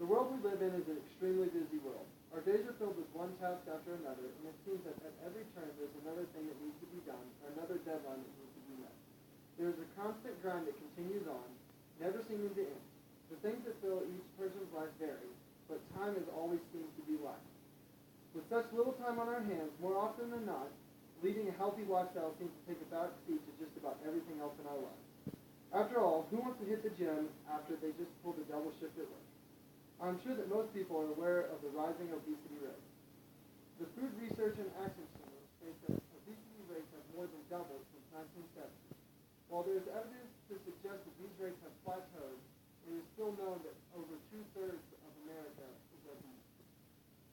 The world we live in is an extremely busy world. Our days are filled with one task after another, and it seems that at every turn there's another thing that needs to be done, or another deadline that needs to be met. There is a constant grind that continues on, never seeming to end. The things that fill each person's life vary, but time is always seems to be lacking. With such little time on our hands, more often than not, leading a healthy lifestyle seems to take a back seat to just about everything else in our lives. After all, who wants to hit the gym after they just pulled a double shift at work? I'm sure that most people are aware of the rising obesity rate. The Food Research and Action Center states that obesity rates have more than doubled since 1970. While there is evidence to suggest that these rates have plateaued, it is still known that over two-thirds of America is obese.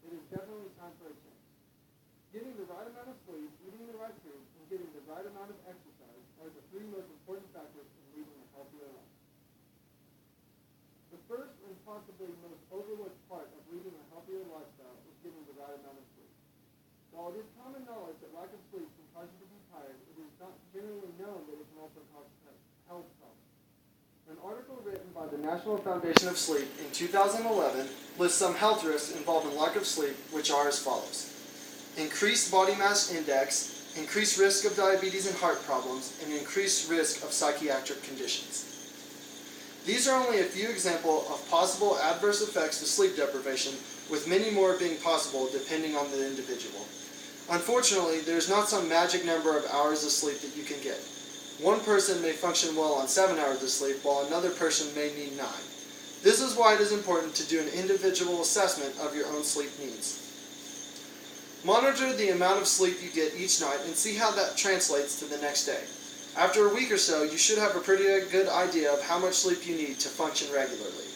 It is definitely time for a change. Getting the right amount of sleep, eating the right food, and getting the right amount of exercise are the three most important factors in leading a healthier life. The first and possibly most overlooked part of leading a healthier lifestyle is getting the right amount of sleep. While it is common knowledge that lack of sleep can cause you to be tired, it is not generally known that it can also cause health problems. An article written by the National Foundation of Sleep in 2011 lists some health risks involved in lack of sleep, which are as follows: increased body mass index, increased risk of diabetes and heart problems, and increased risk of psychiatric conditions. These are only a few examples of possible adverse effects to sleep deprivation, with many more being possible depending on the individual. Unfortunately, there is not some magic number of hours of sleep that you can get. One person may function well on 7 hours of sleep, while another person may need 9. This is why it is important to do an individual assessment of your own sleep needs. Monitor the amount of sleep you get each night and see how that translates to the next day. After a week or so, you should have a pretty good idea of how much sleep you need to function regularly.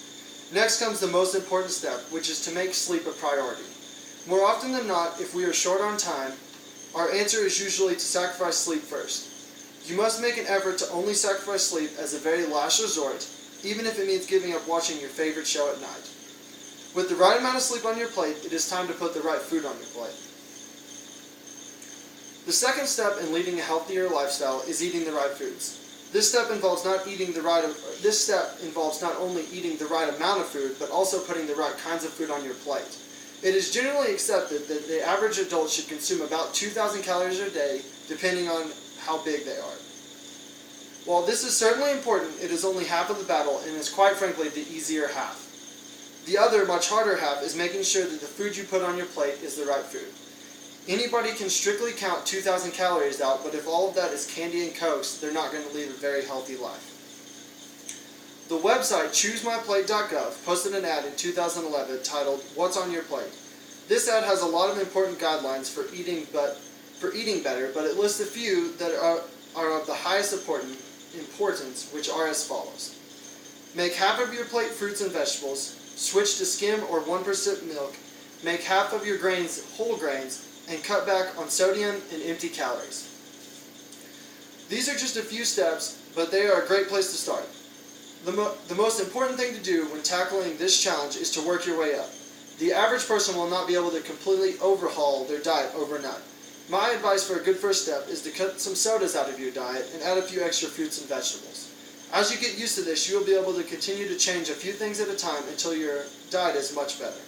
Next comes the most important step, which is to make sleep a priority. More often than not, if we are short on time, our answer is usually to sacrifice sleep first. You must make an effort to only sacrifice sleep as a very last resort, even if it means giving up watching your favorite show at night. With the right amount of sleep on your plate, it is time to put the right food on your plate. The second step in leading a healthier lifestyle is eating the right foods. This step involves not only eating the right amount of food, but also putting the right kinds of food on your plate. It is generally accepted that the average adult should consume about 2,000 calories a day, depending on how big they are. While this is certainly important, it is only half of the battle and is quite frankly the easier half. The other, much harder half is making sure that the food you put on your plate is the right food. Anybody can strictly count 2,000 calories out, but if all of that is candy and cokes, they're not going to lead a very healthy life. The website ChooseMyPlate.gov posted an ad in 2011 titled "What's on Your Plate?" This ad has a lot of important guidelines for eating better, but it lists a few that are of the highest importance, which are as follows. Make half of your plate fruits and vegetables, switch to skim or 1% milk, make half of your grains whole grains, and cut back on sodium and empty calories. These are just a few steps, but they are a great place to start. The most important thing to do when tackling this challenge is to work your way up. The average person will not be able to completely overhaul their diet overnight. My advice for a good first step is to cut some sodas out of your diet and add a few extra fruits and vegetables. As you get used to this, you will be able to continue to change a few things at a time until your diet is much better.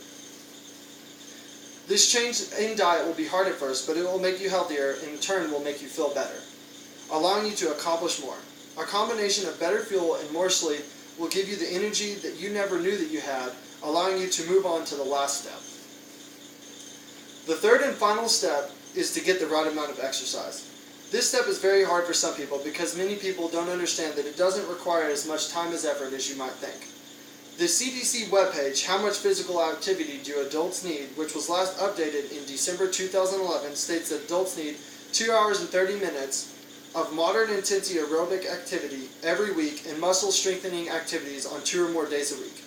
This change in diet will be hard at first, but it will make you healthier and in turn will make you feel better, allowing you to accomplish more. A combination of better fuel and more sleep will give you the energy that you never knew that you had, allowing you to move on to the last step. The third and final step is to get the right amount of exercise. This step is very hard for some people because many people don't understand that it doesn't require as much time as effort as you might think. The CDC webpage, How Much Physical Activity Do Adults Need?, which was last updated in December 2011, states that adults need 2 hours and 30 minutes of moderate intensity aerobic activity every week and muscle strengthening activities on 2 or more days a week.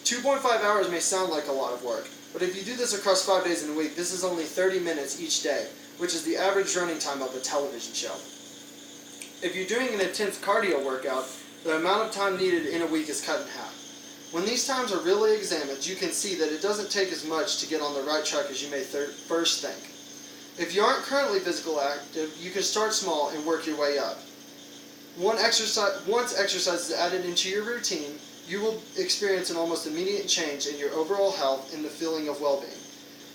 2.5 hours may sound like a lot of work, but if you do this across 5 days in a week, this is only 30 minutes each day, which is the average running time of a television show. If you're doing an intense cardio workout, the amount of time needed in a week is cut in half. When these times are really examined, you can see that it doesn't take as much to get on the right track as you may first think. If you aren't currently physically active, you can start small and work your way up. Once exercise is added into your routine, you will experience an almost immediate change in your overall health and the feeling of well-being.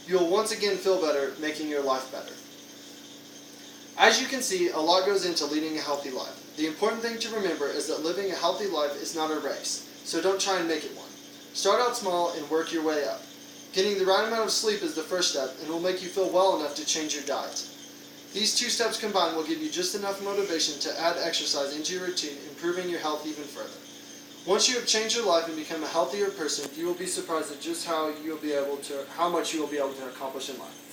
You will once again feel better, making your life better. As you can see, a lot goes into leading a healthy life. The important thing to remember is that living a healthy life is not a race, so don't try and make it one. Start out small and work your way up. Getting the right amount of sleep is the first step and will make you feel well enough to change your diet. These two steps combined will give you just enough motivation to add exercise into your routine, improving your health even further. Once you have changed your life and become a healthier person, you will be surprised at just how much you will be able to accomplish in life.